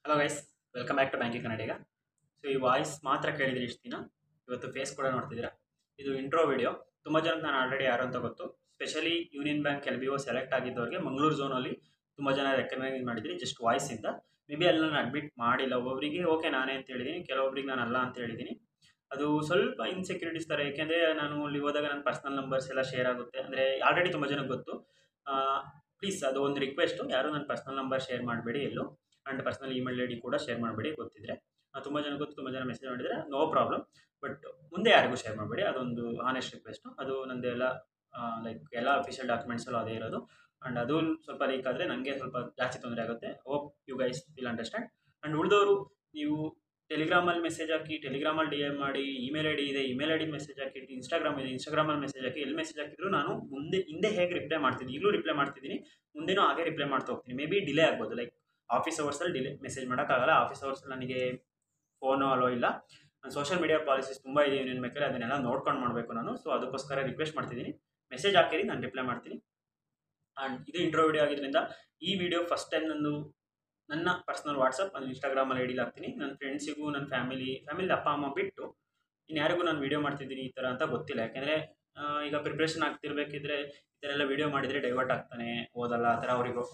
Hello guys, welcome back to banking Kannadiga. So ಈ voice ಮಾತ್ರ ಕೇಳಿದ್ರೆ ಇಷ್ಟು ದಿನ, ಇವತ್ತು ಫೇಸ್ ಕೂಡ ನೋಡ್ತಿದ್ದೀರಾ. ಇದು ಇಂಟ್ರೋ ವಿಡಿಯೋ. ತುಂಬ ಜನಕ್ಕೆ ನಾನು ಆಲ್ರೆಡಿ ಯಾರು ಅಂತ ಗೊತ್ತು. Specially Union Bank LBO select ಆಗಿದ್ದವ್ರಿಗೆ ಮಂಗಳೂರು ಝೋನಲ್ಲಿ ತುಂಬ ಜನ ರೆಕಗ್ನೈಸ್ ಮಾಡಿದ್ದೀನಿ ಜಸ್ಟ್ ವಾಯ್ಸಿಂದ. ಮೇ ಬಿ ಅಲ್ಲಿ ನಾನು ಅಡ್ಮಿಟ್ ಮಾಡಿಲ್ಲ. ಒಬ್ಬೊಬ್ಬರಿಗೆ ಓಕೆ ನಾನೇ ಅಂತ ಹೇಳಿದ್ದೀನಿ, ಕೆಲವೊಬ್ಬರಿಗೆ ನಾನು ಅಲ್ಲ ಅಂತ ಹೇಳಿದ್ದೀನಿ. ಅದು ಸ್ವಲ್ಪ ಇನ್ಸೆಕ್ಯೂರಿಟೀಸ್ ಥರ, ಏಕೆಂದರೆ ನಾನು ಅಲ್ಲಿ ಹೋದಾಗ ನನ್ನ ಪರ್ಸ್ನಲ್ ನಂಬರ್ಸ್ ಎಲ್ಲ ಶೇರ್ ಆಗುತ್ತೆ. ಅಂದರೆ ಆಲ್ರೆಡಿ ತುಂಬ ಜನಕ್ಕೆ ಗೊತ್ತು. ಪ್ಲೀಸ್ ಅದು ಒಂದು ರಿಕ್ವೆಸ್ಟು, ಯಾರು ನನ್ನ ಪರ್ಸ್ನಲ್ ನಂಬರ್ ಶೇರ್ ಮಾಡಬೇಡಿ ಎಲ್ಲೂ, ಆ್ಯಂಡ್ ಪರ್ಸ್ನಲ್ ಇಮೇಲ್ ID ಕೂಡ ಶೇರ್ ಮಾಡಬೇಡಿ. ಗೊತ್ತಿದ್ರೆ ತುಂಬ ಜನ ಗೊತ್ತು, ತುಂಬ ಜನ ಮೆಸೇಜ್ ಮಾಡಿದರೆ ನೋ ಪ್ರಾಬ್ಲಮ್, ಬಟ್ ಮುಂದೆ ಯಾರಿಗೂ ಶೇರ್ ಮಾಡಬೇಡಿ. ಅದೊಂದು ಆನೆಸ್ಟ್ ರಿಕ್ವೆಸ್ಟು. ಅದು ನಂದೆಲ್ಲ ಲೈಕ್ ಎಲ್ಲ ಅಫಿಷಿಯಲ್ ಡಾಕ್ಯುಮೆಂಟ್ಸಲ್ಲೂ ಅದೇ ಇರೋದು. ಆ್ಯಂಡ್ ಅದು ಸ್ವಲ್ಪ ಲೀಕ್ ಆದರೆ ನನಗೆ ಸ್ವಲ್ಪ ಜಾಸ್ತಿ ತೊಂದರೆ ಆಗುತ್ತೆ. Hope you guys will understand. And ಉಳಿದವರು ನೀವು ಟೆಲಿಗ್ರಾಮಲ್ಲಿ ಮೆಸೇಜ್ ಹಾಕಿ, ಟೆಲಿಗ್ರಾಮಲ್ಲಿ DM ಮಾಡಿ, ಇಮೇಲ್ ID ಇದೆ, ಇಮೇಲ್ ID ಮೆಸೇಜ್ ಹಾಕಿ, ಇನ್ಸ್ಟಾಗ್ರಾಮ್ ಇದೆ, ಇನ್ಸ್ಟಾಗ್ರಾಮಲ್ಲಿ ಮೆಸೇಜ್ ಹಾಕಿ, ಎಲ್ಲಿ ಮೆಸೇಜ್ ಹಾಕಿದ್ರು ನಾನು ಹಿಂದೆ ಹೇಗೆ ರಿಪ್ಲೈ ಮಾಡ್ತಿದ್ದೀನಿ, ಈಗಲೂ ರಿಪ್ಲೈ ಮಾಡ್ತಿದ್ದೀನಿ, ಮುಂದೆನೂ ಹಾಗೆ ರಿಪ್ಲೈ ಮಾಡ್ತಾ ಹೋಗ್ತೀನಿ. ಮೇ ಬಿ ಡಿಲೇ ಆಗ್ಬೋದು, ಲೈಕ್ ಆಫೀಸ್ ಅವರ್ಸಲ್ಲಿ ಮೆಸೇಜ್ ಮಾಡೋಕ್ಕಾಗಲ್ಲ. ಆಫೀಸ್ ಅವರ್ಸಲ್ಲಿ ನನಗೆ ಫೋನು ಅಲೋ ಇಲ್ಲ. ಸೋಷಿಯಲ್ ಮೀಡಿಯಾ ಪಾಲಿಸೀಸ್ ತುಂಬ ಇದೆ ಯೂನಿಯನ್ ಬ್ಯಾಂಕಲ್ಲಿ, ಅದನ್ನೆಲ್ಲ ನೋಡ್ಕೊಂಡು ಮಾಡಬೇಕು ನಾನು. ಸೊ ಅದಕ್ಕೋಸ್ಕರ ರಿಕ್ವೆಸ್ಟ್ ಮಾಡ್ತಿದ್ದೀನಿ, ಮೆಸೇಜ್ ಹಾಕಿರಿ, ನಾನು ರಿಪ್ಲೈ ಮಾಡ್ತೀನಿ. ಆ್ಯಂಡ್ ಇದು ಇಂಟ್ರೋ ವಿಡಿಯೋ ಆಗಿದ್ದರಿಂದ ಈ ವಿಡಿಯೋ ಫಸ್ಟ್ ಟೈಮ್ ನನ್ನ ಪರ್ಸ್ನಲ್ ವಾಟ್ಸಪ್, ನಾನು ಇನ್ಸ್ಟಾಗ್ರಾಮಲ್ಲಿ ಐಡಿಲಿ ಹಾಕ್ತೀನಿ. ನನ್ನ ಫ್ರೆಂಡ್ಸಿಗೂ, ನನ್ನ ಫ್ಯಾಮಿಲಿ ಅಪ್ಪ ಅಮ್ಮ ಬಿಟ್ಟು ಇನ್ಯಾರಿಗೂ ನಾನು ವೀಡಿಯೋ ಮಾಡ್ತಿದ್ದೀನಿ ಈ ಥರ ಅಂತ ಗೊತ್ತಿಲ್ಲ. ಯಾಕೆಂದರೆ ಈಗ ಪ್ರಿಪ್ರೇಷನ್ ಆಗ್ತಿರ್ಬೇಕಿದ್ರೆ ಈ ಥರ ಎಲ್ಲ ವೀಡಿಯೋ ಮಾಡಿದರೆ ಡೈವರ್ಟ್ ಆಗ್ತಾನೆ, ಓದಲ್ಲ ಆ ಥರ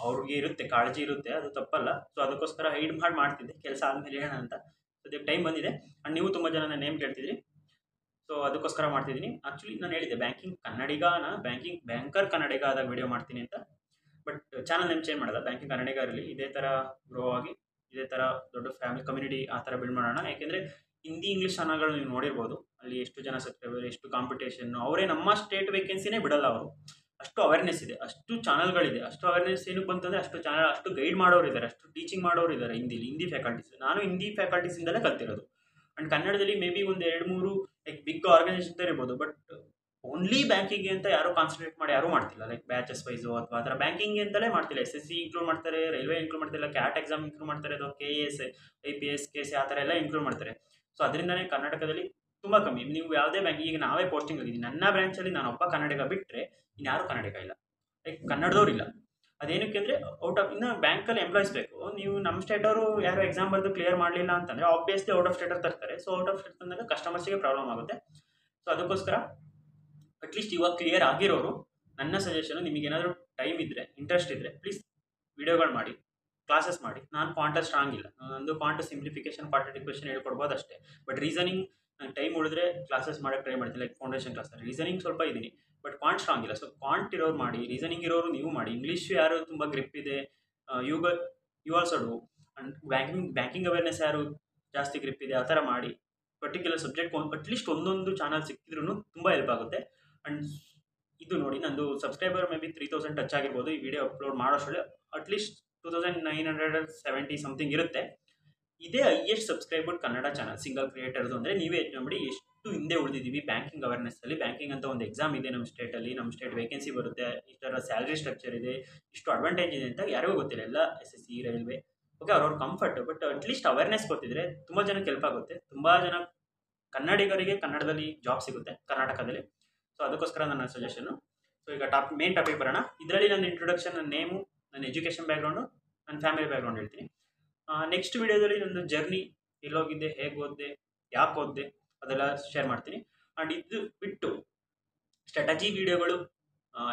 ಅವ್ರಿಗೆ ಇರುತ್ತೆ, ಕಾಳಜಿ ಇರುತ್ತೆ, ಅದು ತಪ್ಪಲ್ಲ. ಸೊ ಅದಕ್ಕೋಸ್ಕರ ಹೈಡ್ ಮಾಡ್ತಿದ್ದೆ, ಕೆಲಸ ಆದಮೇಲೆ ಹೇಳೋಣ ಅಂತ. ಅದಕ್ಕೆ ಟೈಮ್ ಬಂದಿದೆ. ಆ್ಯಂಡ್ ನೀವು ತುಂಬ ಜನ ನೇಮ್ ಕೇಳ್ತಿದ್ರಿ, ಸೊ ಅದಕ್ಕೋಸ್ಕರ ಮಾಡ್ತಿದ್ದೀನಿ. ಆ್ಯಕ್ಚುಲಿ ನಾನು ಹೇಳಿದ್ದೆ ಬ್ಯಾಂಕರ್ ಕನ್ನಡಿಗ ಆದಾಗ ವೀಡಿಯೋ ಮಾಡ್ತೀನಿ ಅಂತ, ಬಟ್ ಚಾನಲ್ ನೇಮ್ ಚೇಂಜ್ ಮಾಡೋಲ್ಲ. ಬ್ಯಾಂಕಿಂಗ್ ಕನ್ನಡಿಗ ಇರಲಿ, ಇದೇ ಥರ ಗ್ರೋ ಆಗಿ ಇದೇ ಥರ ದೊಡ್ಡ ಫ್ಯಾಮಿಲಿ ಕಮ್ಯುನಿಟಿ ಆ ಥರ ಬಿಲ್ಡ್ ಮಾಡೋಣ. ಯಾಕೆಂದರೆ ಹಿಂದಿ ಇಂಗ್ಲೀಷ್ ಚಾನಲ್ಗಳು ನೀವು ನೋಡಿರ್ಬೋದು, ಅಲ್ಲಿ ಎಷ್ಟು ಜನ ಸಬ್ಸ್ಕ್ರೈಬರ್, ಎಷ್ಟು ಕಾಂಪಿಟೇಷನ್ನು. ಅವರೇ ನಮ್ಮ ಸ್ಟೇಟ್ ವೇಕೆನ್ಸಿನೇ ಬಿಡಲ್ಲ ಅವರು. ಅಷ್ಟು ಅವೇರ್ನೆಸ್ ಇದೆ, ಅಷ್ಟು ಚಾನಲ್ಗಳಿದೆ. ಅಷ್ಟು ಅವೇರ್ನೆಸ್ ಏನಕ್ಕೆ ಬಂತಂದರೆ ಅಷ್ಟು ಚಾನಲ್, ಅಷ್ಟು ಗೈಡ್ ಮಾಡೋರು ಇದ್ದಾರೆ, ಅಷ್ಟು ಟೀಚಿಂಗ್ ಮಾಡೋರು ಇದ್ದಾರೆ ಹಿಂದಿ ಫ್ಯಾಕಲ್ಟೀಸ್. ನಾನು ಹಿಂದಿ ಫ್ಯಾಕಲ್ಟೀಸಿಂದಲೇ ಕಲ್ತಿರೋದು. ಆ್ಯಂಡ್ ಕನ್ನಡದಲ್ಲಿ ಮೇ ಬಿ ಒಂದು 2-3 ಲೈಕ್ ಬಿಗ್ ಆರ್ಗನೈಸೇಷನ್ ಇರ್ಬೋದು, ಬಟ್ ಓನ್ಲಿ ಬ್ಯಾಂಕಿಂಗ್ ಅಂತ ಯಾರು ಕಾನ್ಸಂಟ್ರೇಟ್ ಮಾಡಿ ಯಾರೂ ಮಾಡ್ತಿಲ್ಲ. ಲೈಕ್ ಬ್ಯಾಚಸ್ ವೈಸು ಅಥವಾ ಆ ಥರ ಬ್ಯಾಂಕಿಂಗ್ ಅಂತಲೇ ಮಾಡ್ತಿಲ್ಲ. SSC ಇನ್ಕ್ಲೂಡ್ ಮಾಡ್ತಾರೆ, ರೈಲ್ವೆ ಇನ್ಕ್ಲೂಡ್ ಮಾಡ್ತಿಲ್ಲ, ಕ್ಯಾಟ್ ಎಕ್ಸಾಮ್ ಇನ್ಕ್ಲೂಡ್ ಮಾಡ್ತಾರೆ, ಅಥವಾ KAS IPS KC ಆ ಥರ ಎಲ್ಲ ಇನ್ಕ್ಲೂಡ್ ಮಾಡ್ತಾರೆ. ಸೊ ಅದರಿಂದನೇ ಕರ್ನಾಟಕದಲ್ಲಿ ತುಂಬ ಕಮ್ಮಿ. ನೀವು ಯಾವುದೇ ಬ್ಯಾಂಕ್, ಈಗ ನಾವೇ ಪೋಸ್ಟಿಂಗ್ ಆಗಿದ್ದೀವಿ, ನನ್ನ ಬ್ರಾಂಚಲ್ಲಿ ನಾನು ಒಬ್ಬ ಕನ್ನಡಿಗ ಬಿಟ್ಟರೆ ಇನ್ಯಾರೂ ಕನ್ನಡಿಗ ಇಲ್ಲ, ಲೈಕ್ ಕನ್ನಡದವ್ರಿಲ್ಲ. ಅದೇನಕ್ಕೆ ಅಂದರೆ ಇನ್ನು ಬ್ಯಾಂಕಲ್ಲಿ ಎಂಪ್ಲಾಯ್ಸ್ ಬೇಕು. ನೀವು ನಮ್ಮ ಸ್ಟೇಟವರು ಯಾರು ಎಕ್ಸಾಮ್ ಬರೆದು ಕ್ಲಿಯರ್ ಮಾಡಲಿಲ್ಲ ಅಂತಂದರೆ ಆಬ್ವಿಯಸ್ಲಿ ಔಟ್ ಆಫ್ ಸ್ಟೇಟರ್ ತರ್ತಾರೆ. ಸೊ ಔಟ್ ಆಫ್ ಸ್ಟೇಟ್ ತಂದಾಗ ಕಸ್ಟಮರ್ಸಿಗೆ ಪ್ರಾಬ್ಲಮ್ ಆಗುತ್ತೆ. ಸೊ ಅದಕ್ಕೋಸ್ಕರ ಅಟ್ಲೀಸ್ಟ್ ಇವಾಗ ಕ್ಲಿಯರ್ ಆಗಿರೋರು, ನನ್ನ ಸಜೆಷನು, ನಿಮಗೇನಾದರೂ ಟೈಮ್ ಇದ್ದರೆ, ಇಂಟ್ರೆಸ್ಟ್ ಇದ್ದರೆ ಪ್ಲೀಸ್ ವಿಡಿಯೋಗಳು ಮಾಡಿ, ಕ್ಲಾಸಸ್ ಮಾಡಿ. ನಾನು ಕ್ವಾಂಟಲ್ ಸ್ಟ್ರಾಂಗ್ ಇಲ್ಲ, ನಂದು ಕ್ವಾಂಟ್ ಸಿಂಪ್ಲಿಫಿಕೇಶನ್, ಕ್ವಾಂಟಿಟಿ ಕ್ವೆಶ್ಚನ್ ಹೇಳ್ಕೊಡ್ಬೋದು ಅಷ್ಟೇ. ಬಟ್ ರೀಸನಿಂಗ್ ನಂಗೆ ಟೈಮ್ ಉಳಿದ್ರೆ ಕ್ಲಾಸಸ್ ಮಾಡೋಕ್ಕೆ ಟ್ರೈ ಮಾಡ್ತೀನಿ, ಲೈಕ್ ಫೌಂಡೇಶನ್ ಕ್ಲಾಸ್. ರೀಸನಿಂಗ್ ಸ್ವಲ್ಪ ಇದ್ದೀನಿ, ಬಟ್ ಕ್ವಾಂಟ್ ಸ್ಟ್ರಾಂಗ್ ಇಲ್ಲ. ಸೊ ಕ್ವಾಂಟ್ ಇರೋರು ಮಾಡಿ, ರೀಸನಿಂಗ್ ಇರೋರು ನೀವು ಮಾಡಿ. ಇಂಗ್ಲೀಷ್ ಯಾರು ತುಂಬ ಗ್ರಿಪ್ ಇದೆ, you also do. And banking awareness ಯಾರು ಜಾಸ್ತಿ ಗ್ರಿಪ್ ಇದೆ, ಆ ಥರ ಮಾಡಿ. ಪರ್ಟಿಕ್ಯುಲರ್ ಸಬ್ಜೆಕ್ಟ್ ಅಟ್ಲೀಸ್ಟ್ ಒಂದೊಂದು ಚಾನಲ್ ಸಿಕ್ಕಿದ್ರೂ ತುಂಬ ಹೆಲ್ಪ್ ಆಗುತ್ತೆ. ಆ್ಯಂಡ್ ಇದು ನೋಡಿ, ನಂದು ಸಬ್ಸ್ಕ್ರೈಬರ್ ಮೇ ಬಿ 3000 ಟಚ್ ಆಗಿರ್ಬೋದು. ಈ ವಿಡಿಯೋ ಅಪ್ಲೋಡ್ ಮಾಡೋಷ್ಟರಲ್ಲಿ ಅಟ್ಲೀಸ್ಟ್ 2970 ಸಮಥಿಂಗ್ ಇರುತ್ತೆ. ಇದೇ ಹೈಯೆಸ್ಟ್ ಸಬ್ಸ್ಕ್ರೈಬರ್ಡ್ ಕನ್ನಡ ಚಾನಲ್ ಸಿಂಗಲ್ ಕ್ರಿಯೇಟರ್ದು. ಅಂದರೆ ನೀವೇ ನೋಡಿ ಎಷ್ಟು ಹಿಂದೆ ಉಳಿದಿದ್ದೀವಿ ಬ್ಯಾಂಕಿಂಗ್ ಅವೇರ್ನೆಸ್ಸಲ್ಲಿ. ಬ್ಯಾಂಕಿಂಗ್ ಅಂತ ಒಂದು ಎಕ್ಸಾಮ್ ಇದೆ ನಮ್ಮ ಸ್ಟೇಟಲ್ಲಿ, ನಮ್ಮ ಸ್ಟೇಟ್ ವೇಕೆನ್ಸಿ ಬರುತ್ತೆ, ಈ ಥರ ಸ್ಯಾಲ್ರಿ ಸ್ಟ್ರಕ್ಚರ್ ಇದೆ, ಇಷ್ಟು ಅಡ್ವಾಂಟೇಜ್ ಇದೆ ಅಂತ ಯಾರಿಗೂ ಗೊತ್ತಿಲ್ಲ. ಎಲ್ಲ SSC ರೈಲ್ವೆ ಓಕೆ ಅವ್ರವ್ರ ಕಂಫರ್ಟ್, ಬಟ್ ಅಟ್ಲೀಸ್ಟ್ ಅವೇರ್ನೆಸ್ ಗೊತ್ತಿದ್ರೆ ತುಂಬ ಜನಕ್ಕೆ ಹೆಲ್ಪ್ ಆಗುತ್ತೆ. ತುಂಬ ಜನ ಕನ್ನಡಿಗರಿಗೆ ಕನ್ನಡದಲ್ಲಿ ಜಾಬ್ ಸಿಗುತ್ತೆ ಕರ್ನಾಟಕದಲ್ಲಿ. ಸೊ ಅದಕ್ಕೋಸ್ಕರ ನನ್ನ ಸಜೆಷನ್ನು. ಸೊ ಈಗ ಮೇನ್ ಟಾಪಿಕ್ ಬರೋಣ. ಇದರಲ್ಲಿ ನನ್ನ ಇಂಟ್ರೊಡಕ್ಷನ್, ನನ್ನ ನೇಮು, ನನ್ನ ಎಜುಕೇಷನ್ ಬ್ಯಾಕ್ಗ್ರೌಂಡು, ನನ್ನ ಫ್ಯಾಮಿಲಿ ಬ್ಯಾಕ್ಗ್ರೌಂಡ್ ಹೇಳ್ತೀನಿ. ನೆಕ್ಸ್ಟ್ ವೀಡಿಯೋದಲ್ಲಿ ನನ್ನ ಜರ್ನಿ, ಎಲ್ಲೋಗಿದ್ದೆ, ಹೇಗೆ ಓದಿದೆ, ಯಾಕೆ ಓದಿದೆ, ಅದೆಲ್ಲ ಶೇರ್ ಮಾಡ್ತೀನಿ. ಆ್ಯಂಡ್ ಇದು ಬಿಟ್ಟು ಸ್ಟ್ರಾಟಜಿ ವೀಡಿಯೋಗಳು,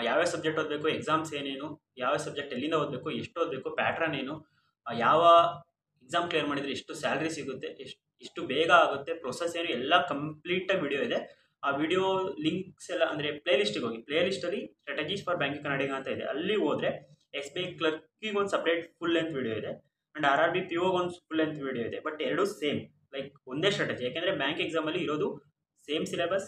ಯಾವ್ಯಾವ ಸಬ್ಜೆಕ್ಟ್ ಓದಬೇಕು, ಎಕ್ಸಾಮ್ಸ್ ಏನೇನು, ಯಾವ ಸಬ್ಜೆಕ್ಟ್ ಎಲ್ಲಿಂದ ಓದಬೇಕು, ಎಷ್ಟು ಓದಬೇಕು, ಪ್ಯಾಟ್ರನ್ ಏನು, ಯಾವ ಎಕ್ಸಾಮ್ ಕ್ಲಿಯರ್ ಮಾಡಿದರೆ ಎಷ್ಟು ಸ್ಯಾಲ್ರಿ ಸಿಗುತ್ತೆ, ಎಷ್ಟು ಬೇಗ ಆಗುತ್ತೆ, ಪ್ರೊಸೆಸ್ ಏನು, ಎಲ್ಲ ಕಂಪ್ಲೀಟಾಗಿ ವಿಡಿಯೋ ಇದೆ. ಆ ವಿಡಿಯೋ ಲಿಂಕ್ಸ್ ಎಲ್ಲ ಅಂದರೆ ಪ್ಲೇಲಿಸ್ಟಿಗೆ ಹೋಗಿ, ಪ್ಲೇಲಿಸ್ಟಲ್ಲಿ ಸ್ಟ್ರಾಟಜೀಸ್ ಫಾರ್ ಬ್ಯಾಂಕಿಂಗ್ ಕನ್ನಡಿಗ ಅಂತ ಇದೆ, ಅಲ್ಲಿ ಹೋದರೆ SBI ಕ್ಲರ್ಕಿಗೆ ಒಂದು ಸಪ್ರೇಟ್ ಫುಲ್ ಲೆಂತ್ ವಿಡಿಯೋ ಇದೆ, ಆ್ಯಂಡ್ RRB PO ಒಂದು ಫುಲ್ ಲೆಂತ್ ವಿಡಿಯೋ ಇದೆ. ಬಟ್ ಎರಡೂ ಸೇಮ್, ಲೈಕ್ ಒಂದೇ ಸ್ಟ್ರಾಟಜಿ. ಯಾಕೆಂದರೆ ಬ್ಯಾಂಕ್ ಎಕ್ಸಾಮಲ್ಲಿ ಇರೋದು ಸೇಮ್ ಸಿಲೆಬಸ್,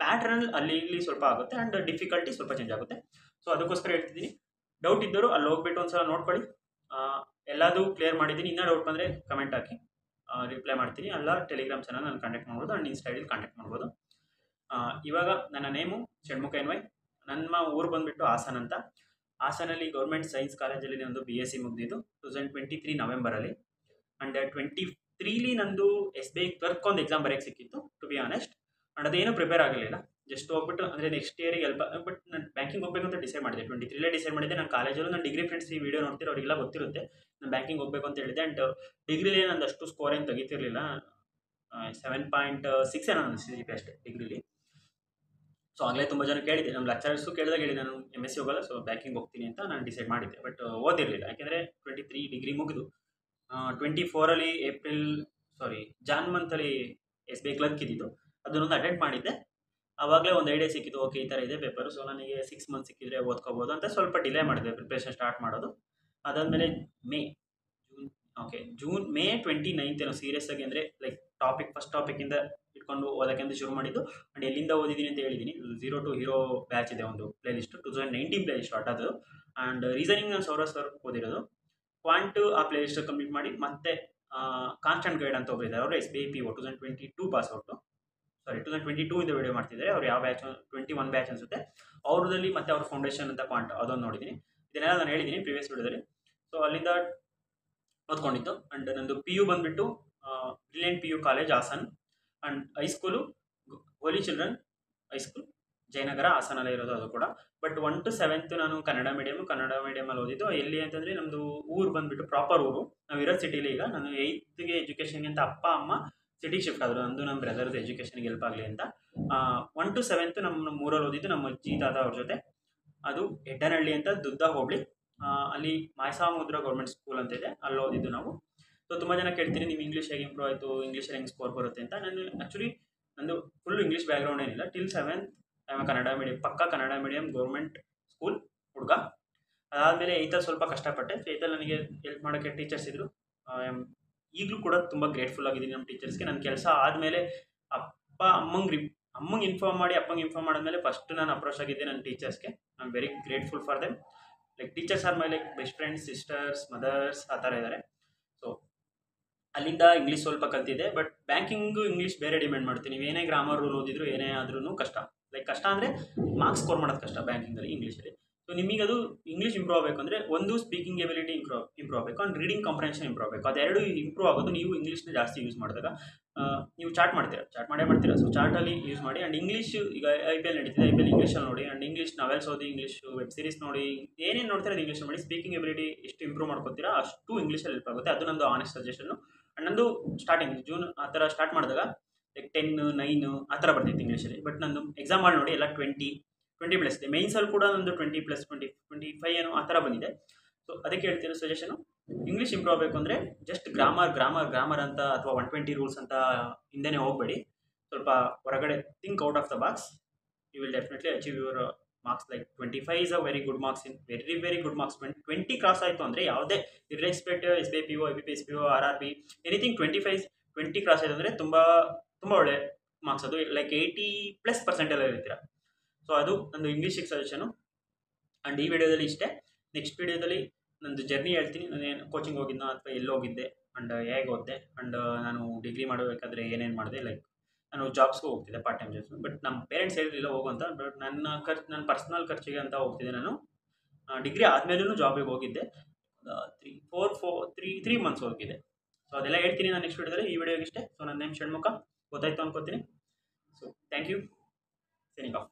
ಪ್ಯಾಟ್ರನ್ ಅಲ್ಲಿ ಇಲ್ಲಿ ಸ್ವಲ್ಪ ಆಗುತ್ತೆ, ಆ್ಯಂಡ್ ಡಿಫಿಕಲ್ಟಿ ಸ್ವಲ್ಪ ಚೇಂಜ್ ಆಗುತ್ತೆ. ಸೊ ಅದಕ್ಕೋಸ್ಕರ ಹೇಳ್ತಿದ್ದೀನಿ. ಡೌಟ್ ಇದ್ದರು ಅಲ್ಲಿ ಹೋಗ್ಬಿಟ್ಟು ಒಂದು ಸಲ ನೋಡ್ಕೊಳ್ಳಿ. ಎಲ್ಲದೂ ಕ್ಲಿಯರ್ ಮಾಡಿದ್ದೀನಿ. ಇನ್ನೂ ಡೌಟ್ ಬಂದರೆ ಕಮೆಂಟ್ ಹಾಕಿ, ರಿಪ್ಲೈ ಮಾಡ್ತೀನಿ. ಅಲ್ಲ ಟೆಲಿಗ್ರಾಮ್ ಚಾನಲ್ ನಾನು ಕಾಂಟ್ಯಾಕ್ಟ್ ಮಾಡ್ಬೋದು, ಆ್ಯಂಡ್ ಇನ್ಸ್ಟಾ ಐಡಿಲಿ ಕಾಂಟ್ಯಾಕ್ಟ್ ಮಾಡ್ಬೋದು. ಇವಾಗ ನನ್ನ ನೇಮು ಷಣ್ಮುಖ NY. ನಮ್ಮ ಊರು ಬಂದುಬಿಟ್ಟು ಹಾಸನ್ ಅಂತ. ಹಾಸನಲ್ಲಿ ಗೌರ್ಮೆಂಟ್ ಸೈನ್ಸ್ ಕಾಲೇಜಲ್ಲಿ ನಂದು BSc ಮುಗಿದಿದ್ದು 2023 ನವೆಂಬರಲ್ಲಿ. ಆ್ಯಂಡ್ 23ಲಿ ನಂದು SBI ಕ್ಲರ್ಕ್ ಒಂದು ಎಕ್ಸಾಮ್ ಬರೆಯೋಕ್ಕೆ ಸಿಕ್ಕಿತ್ತು, ಟು ಬಿ ಆನೆಸ್ಟ್. ಆ್ಯಂಡ್ ಅದೇನು ಪ್ರಿಪೇರ್ ಆಗಿರಲಿಲ್ಲ. ಜಸ್ಟ್ ಹೋಗ್ಬಿಟ್ಟು ಅಂದರೆ ನೆಕ್ಸ್ಟ್ ಇಯರಿಗೆ ಹೆಲ್ಪ್. ಬಟ್ ನಾನು ಬ್ಯಾಂಕಿಂಗ್ ಹೋಗಬೇಕು ಅಂತ ಡಿಸೈಡ್ ಮಾಡಿದೆ. 23 ಡಿಸೈಡ್ ಮಾಡಿದ್ದೆ. ನಾನು ಕಾಲೇಜಲ್ಲೂ ನನ್ನ ಡಿಗ್ರಿ ಫ್ರೆಂಡ್ಸ್ ಈ ವಿಡಿಯೋ ನೋಡ್ತಿರೋ ಅವರಿಗೆಲ್ಲ ಗೊತ್ತಿರುತ್ತೆ ನಾನು ಬ್ಯಾಂಕಿಂಗ್ ಹೋಗಬೇಕು ಅಂತ ಹೇಳಿದ್ದೆ. ಆ್ಯಂಡ್ ಡಿಗ್ರಿಲಿ ನಂದು ಅಷ್ಟು ಸ್ಕೋರ್ ಏನು ತೆಗಿತಿರಲಿಲ್ಲ. 7.6 ಏನೋ ನನ್ನ CGPA ಅಷ್ಟೇ ಡಿಗ್ರಿಲಿ. ಸೊ ಆಗಲೇ ತುಂಬ ಜನ ಕೇಳಿದೆ, ನಮ್ಮ ಲೆಕ್ಚರರ್ಸು ಕೇಳಿದಾಗ ಹೇಳಿ ನಾನು MSc ಹೋಗಲ್ಲ, ಸೊ ಬ್ಯಾಂಕಿಂಗ್ ಹೋಗ್ತೀನಿ ಅಂತ ನಾನು ಡಿಸೈಡ್ ಮಾಡಿದ್ದೆ. ಬಟ್ ಓದಿರಲಿಲ್ಲ, ಯಾಕೆಂದರೆ 23 ಡಿಗ್ರಿ ಮುಗಿದು 24ರಲ್ಲಿ ಜಾನ್ ಮಂತಲ್ಲಿ SBI ಕ್ಲರ್ಕ್ ಇದ್ದಿದ್ದು, ಅದನ್ನೊಂದು ಅಟೆಂಡ್ ಮಾಡಿದ್ದೆ. ಆವಾಗಲೇ ಒಂದು ಐಡಿಯಾ ಸಿಕ್ಕಿತ್ತು, ಓಕೆ ಈ ಥರ ಇದೆ ಪೇಪರು, ಸೊ ನನಗೆ 6 ಮಂತ್ ಸಿಕ್ಕಿದ್ರೆ ಓದ್ಕೋಬೋದು ಅಂತ ಸ್ವಲ್ಪ ಡಿಲೇ ಮಾಡಿದೆ ಪ್ರಿಪ್ರೇಷನ್ ಸ್ಟಾರ್ಟ್ ಮಾಡೋದು. ಅದಾದಮೇಲೆ ಮೇ 29 ಏನೋ ಸೀರಿಯಸ್ ಆಗಿ ಅಂದರೆ ಲೈಕ್ ಫಸ್ಟ್ ಟಾಪಿಕಿಂದ ಇಟ್ಕೊಂಡು ಓದೋಕ್ಕೆ ಶುರು ಮಾಡಿದ್ದು. ಆ್ಯಂಡ್ ಎಲ್ಲಿಂದ ಓದಿದ್ದೀನಿ ಅಂತ ಹೇಳಿದ್ದೀನಿ. 0 to Hero ಬ್ಯಾಚ್ ಇದೆ ಒಂದು ಪ್ಲೇಲಿಸ್ಟು, 2019 ಪ್ಲೇಲಿಸ್ಟ್ ಅದು. ಆ್ಯಂಡ್ ರೀಸನಿಂಗ್ ನಾನು ಸೌರವ್ ಸರ್ ಓದಿರೋದು. ಕ್ವಾಂಟು ಆ ಪ್ಲೇಲಿಸ್ಟ್ ಕಂಪ್ಲೀಟ್ ಮಾಡಿ ಮತ್ತೆ ಕಾನ್ಸ್ಟೆಂಟ್ ಗೈಡ್ ಅಂತ ಒಬ್ಬರಿದ್ದಾರೆ, ಅವರು SBI PO 2022 ಪಾಸ್ಔಟು. 2022 ಇಂದ ವಿಡಿಯೋ ಮಾಡ್ತಿದ್ದಾರೆ. ಅವ್ರು ಯಾವ ಬ್ಯಾಚ್ 21 ಬ್ಯಾಚ್ ಅನಿಸುತ್ತೆ ಅವ್ರದಲ್ಲಿ. ಮತ್ತೆ ಅವ್ರ ಫೌಂಡೇಶನ್ ಅಂತ ಕ್ವಾಂಟ್ ಅದೊಂದು ನೋಡಿದ್ದೀನಿ. ಇದನ್ನೆಲ್ಲ ನಾನು ಹೇಳಿದ್ದೀನಿ ಪ್ರೀವಿಯಸ್ ವಿಡಿಯೋದಲ್ಲಿ. ಸೊ ಅಲ್ಲಿಂದ ಓದ್ಕೊಂಡಿದ್ದು. ಆ್ಯಂಡ್ ನಂದು PU ಬಂದುಬಿಟ್ಟು brilliant PU college Hassan. And high school holy children high school Jayanagar ಹಾಸನಲ್ಲೇ ಇರೋದು ಅದು ಕೂಡ. ಬಟ್ 1 to 7th ನಾನು ಕನ್ನಡ ಮೀಡಿಯಮಲ್ಲಿ ಓದಿದ್ದು. ಎಲ್ಲಿ ಅಂತಂದರೆ ನಮ್ಮದು ಊರು ಬಂದುಬಿಟ್ಟು ಪ್ರಾಪರ್ ಊರು, ನಾವು ಇರೋ ಸಿಟಿಲಿ. ಈಗ ನಾನು 8th ಎಜುಕೇಷನ್ಗೆ ಅಂತ ಅಪ್ಪ ಅಮ್ಮ ಸಿಟಿಗೆ ಶಿಫ್ಟ್ ಆದರು, ನಂದು ನಮ್ಮ ಬ್ರದರ್ದು ಎಜುಕೇಷನ್ಗೆ ಹೆಲ್ಪ್ ಆಗಲಿ ಅಂತ. 1 to 7th ನಮ್ಮ ಊರಲ್ಲಿ ಓದಿದ್ದು, ನಮ್ಮ ಅಜ್ಜಿ ತಾತ ಅವ್ರ ಜೊತೆ. ಅದು ಹೆಡ್ಡನಹಳ್ಳಿ ಅಂತ, ದುದ್ದ ಹೋಬಳಿ. ಅಲ್ಲಿ ಮಾಯಸಾಮುದ್ರ ಗೌರ್ಮೆಂಟ್ ಸ್ಕೂಲ್ ಅಂತ ಇದೆ, ಅಲ್ಲಿ ಓದಿದ್ದು ನಾವು. ಸೊ ತುಂಬ ಜನ ಕೇಳ್ತೀನಿ, ನೀವು ಇಂಗ್ಲೀಷ್ ಹೇಗೆ ಇಂಪ್ರೂವ್ ಆಯಿತು, ಇಂಗ್ಲೀಷಲ್ಲಿ ಹೆಂಗೆ ಸ್ಕೋರ್ ಬರುತ್ತೆ ಅಂತ. ನಾನು ಆ್ಯಕ್ಚುಲಿ ನಂದು ಫುಲ್ ಇಂಗ್ಲೀಷ್ ಬ್ಯಾಕ್ಗ್ರೌಂಡ್ ಏನಿಲ್ಲ. ಟಿಲ್ 7th ಕನ್ನಡ ಮೀಡಿಯಮ್, ಪಕ್ಕ ಕನ್ನಡ ಮೀಡಿಯಮ್ ಗೌರ್ಮೆಂಟ್ ಸ್ಕೂಲ್ ಹುಡುಗ. ಅದಾದಮೇಲೆ 8th ಸ್ವಲ್ಪ ಕಷ್ಟಪಟ್ಟೆ. 8th ನನಗೆ ಹೆಲ್ಪ್ ಮಾಡೋಕ್ಕೆ ಟೀಚರ್ಸ್ ಇದ್ದರು. ಈಗಲೂ ಕೂಡ ತುಂಬ ಗ್ರೇಟ್ಫುಲ್ ಆಗಿದ್ದೀನಿ ನಮ್ಮ ಟೀಚರ್ಸ್ಗೆ. ನನ್ನ ಕೆಲಸ ಆದಮೇಲೆ ಅಮ್ಮಂಗೆ ಇನ್ಫಾರ್ಮ್ ಮಾಡಿ, ಅಪ್ಪಂಗೆ ಇನ್ಫಾರ್ಮ್ ಮಾಡಿದ್ಮೇಲೆ ಫಸ್ಟ್ ನಾನು ಅಪ್ರೋಚ್ ಆಗಿದ್ದೆ ನನ್ನ ಟೀಚರ್ಸ್ಗೆ. I am very grateful for them. Like teachers are my like best friends, sisters, mothers ಆ ಥರ ಇದ್ದಾರೆ. ಸೊ ಅಲ್ಲಿಂದ ಇಂಗ್ಲೀಷ್ ಸ್ವಲ್ಪ ಕಲ್ತಿದ್ದೆ. ಬಟ್ ಬ್ಯಾಂಕಿಂಗು ಇಂಗ್ಲೀಷ್ ಬೇರೆ ಡಿಮ್ಯಾಂಡ್ ಮಾಡ್ತೀನಿ. ನೀವು ಏನೇ ಗ್ರಾಮರ್ ರೂಲ್ ಓದಿದ್ರು ಏನೇ ಆದ್ರೂ ಕಷ್ಟ. ಲೈಕ್ ಕಷ್ಟ ಅಂದರೆ ಮಾರ್ಕ್ಸ್ ಸ್ಕೋರ್ ಮಾಡೋದು ಕಷ್ಟ ಬ್ಯಾಂಕಿಂಗಲ್ಲಿ, ಇಂಗ್ಲೀಷಲ್ಲಿ. ಸೊ ನಿಮಗದು ಇಂಗ್ಲೀಷ್ ಇಂಪ್ರೂವ್ ಆಗಬೇಕು ಅಂದರೆ ಒಂದು ಸ್ಪೀಕಿಂಗ್ ಎಬಿಲಿಟಿ ಇಂಪ್ರೂವ್ ಆಗಬೇಕು, ಆ್ಯಂಡ್ ರೀಡಿಂಗ್ ಕಾಂಪ್ರೆನ್ಷನ್ ಇಂಪ್ರೂವ್ ಆಗಬೇಕು. ಅದೆರಡು ಇಂಪ್ರೂವ್ ಆಗೋದು ನೀವು ಇಂಗ್ಲೀಷ್ನ ಜಾಸ್ತಿ ಯೂಸ್ ಮಾಡಿದಾಗ. ನೀವು ಚಾಟ್ ಮಾಡ್ತೀರಾ. ಸೊ ಚಾಟಲ್ಲಿ ಯೂಸ್ ಮಾಡಿ. ಆ್ಯಂಡ್ ಇಂಗ್ಲೀಷ್ ಈಗ IPL ನಡೀತಿದೆ, IPL ಇಂಗ್ಲೀಷಲ್ಲಿ ನೋಡಿ. ಆ್ಯಂಡ್ ಇಂಗ್ಲೀಷ್ ನಾವೆಲ್ಸ್ ಓದಿ, ಇಂಗ್ಲೀಷ್ ವೆಬ್ ಸೀರೀಸ್ ನೋಡಿ, ಏನೇನು ನೋಡ್ತೀರಾ ಅದು ಇಂಗ್ಲೀಷ್ ಮಾಡಿ. ಸ್ಪೀಕಿಂಗ್ ಎಬಿಲಿಟಿ ಎಷ್ಟು ಇಂಪ್ರೂವ್ ಮಾಡ್ಕೊತೀರಾ ಅಷ್ಟು ಇಂಗ್ಲೀಷಲ್ಲಿ ಹೆಲ್ಪ್ ಆಗುತ್ತೆ. ಅದು ನಂದು ಆನೆಸ್ಟ್ ಸಜೆಷನ್ನು. ಆ್ಯಂಡ್ ನಂದು ಸ್ಟಾರ್ಟಿಂಗ್ ಜೂನ್ ಆ ಥರ ಸ್ಟಾರ್ಟ್ ಮಾಡಿದಾಗ ಲೈಕ್ 10, 9 ಆ ಥರ ಬರ್ತಿತ್ತು ಇಂಗ್ಲೀಷಲ್ಲಿ. ಬಟ್ ನಂದು ಎಕ್ಸಾಮ್ ಮಾಡಿ ನೋಡಿ ಎಲ್ಲ 20+ ಇದೆ. ಮೇನ್ಸಲ್ಲಿ ಕೂಡ ಒಂದು 20+, 25 ಏನೋ ಆ ಥರ ಬಂದಿದೆ. ಸೊ ಅದಕ್ಕೆ ಹೇಳ್ತಿರೋ ಸಜೆಷನು, ಇಂಗ್ಲೀಷ್ ಇಂಪ್ರೂವ್ ಆಗಬೇಕು ಅಂದರೆ ಜಸ್ಟ್ ಗ್ರಾಮರ್ ಅಂತ ಅಥವಾ 120 ರೂಲ್ಸ್ ಅಂತ ಹಿಂದೆನೇ ಹೋಗಬೇಡಿ. ಸ್ವಲ್ಪ ಹೊರಗಡೆ think out of the box. You will definitely achieve your marks. Like 25 is a very good marks, in very good marks. 20 cross ಆಯಿತು ಅಂದರೆ ಯಾವುದೇ irrespective SBI PO, IBPS PO, RRB anything 20 cross ಆಯಿತು ಅಂದರೆ ತುಂಬ ಒಳ್ಳೆ ಮಾರ್ಕ್ಸ್. ಅದು like 80+% ಎಲ್ಲ ಇರ್ತೀರ. ಸೊ ಅದು ನಂದು ಇಂಗ್ಲೀಷಿಗೆ ಸಜೆಷನು. ಆ್ಯಂಡ್ ಈ ವಿಡಿಯೋದಲ್ಲಿ ಇಷ್ಟೇ. ನೆಕ್ಸ್ಟ್ ವಿಡಿಯೋದಲ್ಲಿ ನಂದು ಜರ್ನಿ ಹೇಳ್ತೀನಿ. ನಾನೇನು ಕೋಚಿಂಗ್ ಹೋಗಿದ್ನೋ ಅಥವಾ ಎಲ್ಲಿ ಹೋಗಿದ್ದೆ, ಆ್ಯಂಡ್ ಹೇಗೆ ಓದಿದೆ, ಆ್ಯಂಡ್ ನಾನು ಡಿಗ್ರಿ ಮಾಡಬೇಕಾದ್ರೆ ಏನೇನು ಮಾಡಿದೆ. ಲೈಕ್ ನಾನು ಜಾಬ್ಸ್ಗೂ ಹೋಗ್ತಿದ್ದೆ, ಪಾರ್ಟ್ ಟೈಮ್ ಜಾಬ್ಸ್. ಬಟ್ ನಮ್ಮ ಪೇರೆಂಟ್ಸ್ ಹೇಳಿರಲಿಲ್ಲ ಹೋಗು ಅಂತ. ಬಟ್ ನನ್ನ ಪರ್ಸ್ನಲ್ ಖರ್ಚಿಗೆ ಅಂತ ಹೋಗ್ತಿದ್ದೆ ನಾನು. ಡಿಗ್ರಿ ಆದಮೇಲೂ ಜಾಬಿಗೆ ಹೋಗಿದ್ದೆ. 3 ಮಂತ್ಸ್ ಹೋಗಿದ್ದೆ. ಸೊ ಅದೆಲ್ಲ ಹೇಳ್ತೀನಿ ನಾನು ನೆಕ್ಸ್ಟ್ ವಿಡಿಯೋದಲ್ಲಿ. ಈ ವಿಡಿಯೋಗೆ ಇಷ್ಟೇ. ಸೊ ನನ್ನ ನೇಮ್ ಷಣ್ಮುಖ, ಗೊತ್ತಾಯ್ತು ಅನ್ಕೋತೀನಿ. So thank you. Signing of.